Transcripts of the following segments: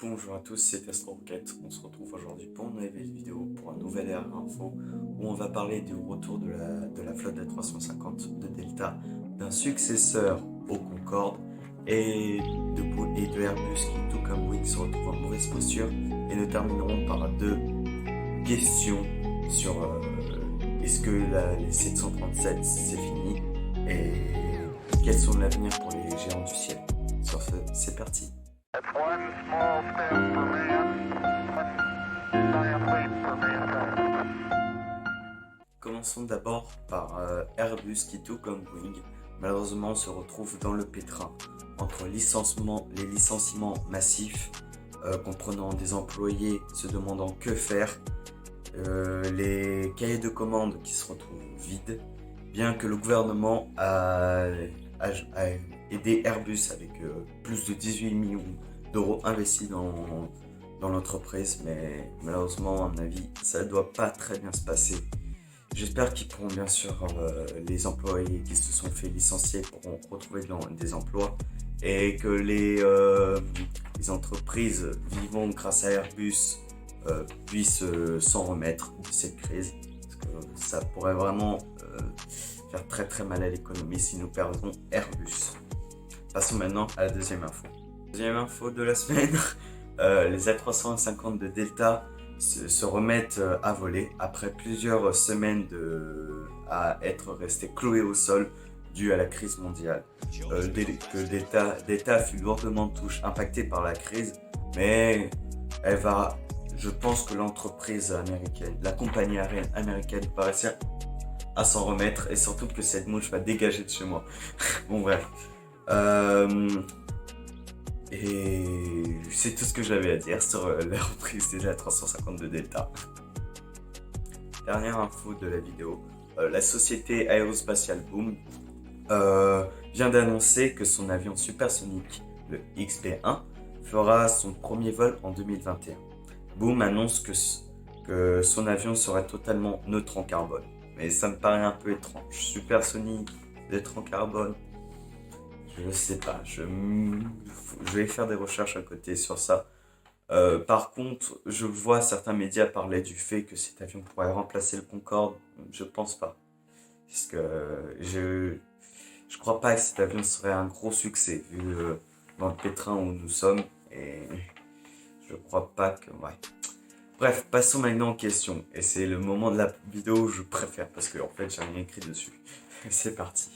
Bonjour à tous, c'est AstroRocket. On se retrouve aujourd'hui pour une nouvelle vidéo, pour un nouvel Air Info, où on va parler du retour de la flotte A350 de Delta, d'un successeur au Concorde et de Airbus qui, tout comme Boeing, se retrouve en mauvaise posture. Et nous terminerons par deux questions sur est-ce que les 737 c'est fini et quels sont l'avenir pour les géants du ciel. Sur ce, c'est parti. It's one small step for man, one giant leap for mankind. Commençons d'abord par Airbus qui, tout comme Boeing, malheureusement se retrouve dans le pétrin entre les licenciements massifs, comprenant des employés se demandant que faire, les cahiers de commandes qui se retrouvent vides, bien que le gouvernement a aidé Airbus avec plus de 18 millions d'euros investis dans l'entreprise, mais malheureusement, à mon avis, ça ne doit pas très bien se passer. J'espère qu'ils pourront, bien sûr, les employés qui se sont fait licencier pourront retrouver des emplois et que les entreprises vivant grâce à Airbus puissent s'en remettre de cette crise. Parce que ça pourrait vraiment faire très très mal à l'économie si nous perdons Airbus. Passons maintenant à la deuxième info. Deuxième info de la semaine, les A350 de Delta se remettent à voler après plusieurs semaines à être restés cloués au sol dû à la crise mondiale. Delta fut lourdement impactée par la crise, mais je pense que l'entreprise américaine, la compagnie aérienne américaine va réussir à s'en remettre et surtout que cette mouche va dégager de chez moi. Bon bref. Et c'est tout ce que j'avais à dire sur la reprise des A350 de Delta. Dernière info de la vidéo, la société aérospatiale Boom vient d'annoncer que son avion supersonique, le XB-1, fera son premier vol en 2021. Boom annonce que son avion serait totalement neutre en carbone. Mais ça me paraît un peu étrange. Supersonique, neutre en carbone. Je sais pas. Je vais faire des recherches à côté sur ça. Par contre, je vois certains médias parler du fait que cet avion pourrait remplacer le Concorde. Je pense pas. Parce que je crois pas que cet avion serait un gros succès vu dans le pétrin où nous sommes. Et je crois pas que... Ouais. Bref, passons maintenant aux questions. Et c'est le moment de la vidéo où je préfère parce que en fait, j'ai rien écrit dessus. C'est parti.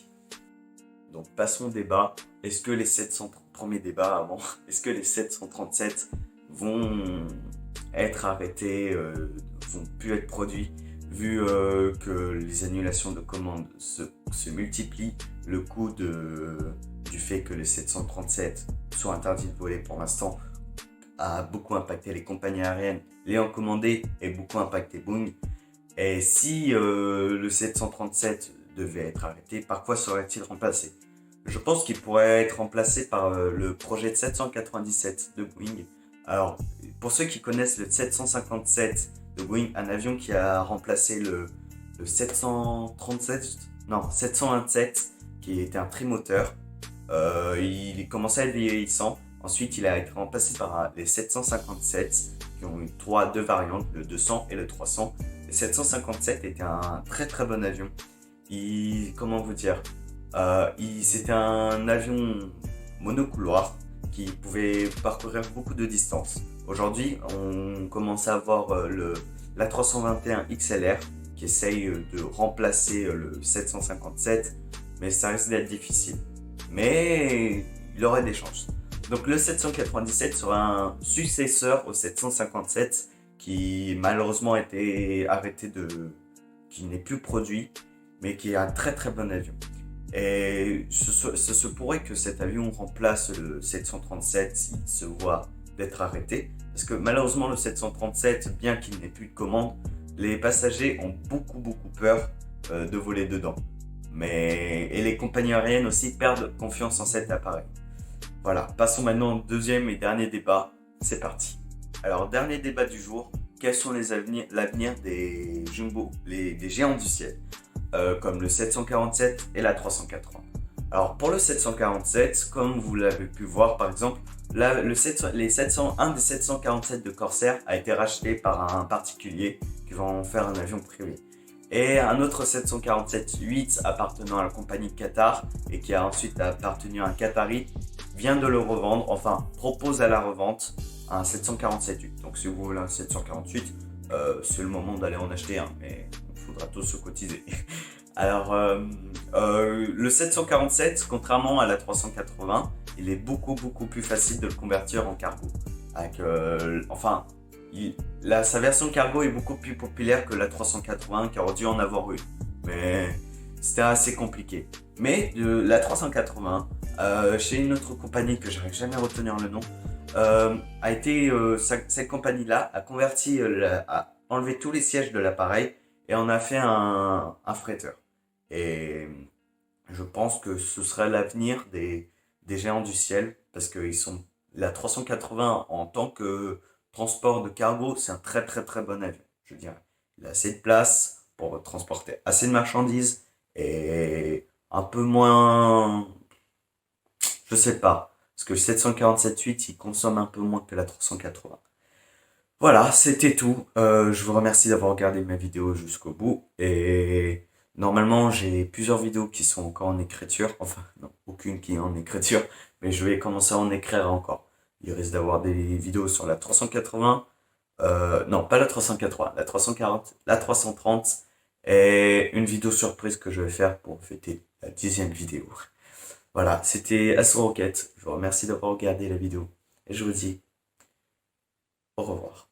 Donc, passons au débat. Est-ce que les 700... Premier débat avant. Est-ce que les 737 vont être arrêtés, vont plus être produits vu que les annulations de commandes se multiplient, le coût du fait que les 737 soient interdits de voler pour l'instant a beaucoup impacté les compagnies aériennes, les commandés et beaucoup impacté Boeing. Et si le 737 devait être arrêté, par quoi serait-il remplacé? Je pense qu'il pourrait être remplacé par le projet de 797 de Boeing. Alors, pour ceux qui connaissent le 757 de Boeing, un avion qui a remplacé le 727, qui était un trimoteur, il commençait à être vieillissant. Ensuite, il a été remplacé par les 757 qui ont eu deux variantes, le 200 et le 300. Le 757 était un très très bon avion. Comment vous dire, c'était un avion monocouloir qui pouvait parcourir beaucoup de distance. Aujourd'hui, on commence à voir l'A321 XLR qui essaye de remplacer le 757, mais ça risque d'être difficile. Mais il aurait des chances. Donc le 797 sera un successeur au 757 qui malheureusement a été arrêté qui n'est plus produit, mais qui est un très très bon avion. Et ce se pourrait que cet avion remplace le 737 s'il se voit d'être arrêté. Parce que malheureusement le 737, bien qu'il n'ait plus de commande, les passagers ont beaucoup peur de voler dedans. Et les compagnies aériennes aussi perdent confiance en cet appareil. Voilà, passons maintenant au deuxième et dernier débat. C'est parti. Alors, dernier débat du jour. Quels sont l'avenir des jumbo, des géants du ciel, comme le 747 et la 380. Alors, pour le 747, comme vous l'avez pu voir, par exemple, là, un des 747 de Corsair a été racheté par un particulier qui va en faire un avion privé. Et un autre 747-8 appartenant à la compagnie Qatar et qui a ensuite appartenu à un Qatari vient de le revendre, enfin propose à la revente un 747-8. Donc si vous voulez un 748, c'est le moment d'aller en acheter un, mais il faudra tous se cotiser. Alors, le 747, contrairement à la 380, il est beaucoup plus facile de le convertir en cargo. Avec, sa version cargo est beaucoup plus populaire que la 380 qui aurait dû en avoir une. Mais c'était assez compliqué. Mais la 380, chez une autre compagnie que j'arrive jamais à retenir le nom, cette compagnie-là a converti, a enlevé tous les sièges de l'appareil et en a fait un fretteur. Et je pense que ce sera l'avenir des géants du ciel parce que la 380 en tant que transport de cargo, c'est un très bon avion, je dirais. Il a assez de place pour transporter assez de marchandises et un peu moins, je sais pas, parce que le 747-8 il consomme un peu moins que la 380. Voilà, c'était tout. Je vous remercie d'avoir regardé ma vidéo jusqu'au bout. Et normalement, j'ai plusieurs vidéos qui sont encore en écriture. Enfin, non, aucune qui est en écriture. Mais je vais commencer à en écrire encore. Il risque d'avoir des vidéos sur la 380. Non, pas la 380, la 340, la 330. Et une vidéo surprise que je vais faire pour fêter la 10e vidéo. Voilà, c'était Astro Rocket. Je vous remercie d'avoir regardé la vidéo. Et je vous dis au revoir.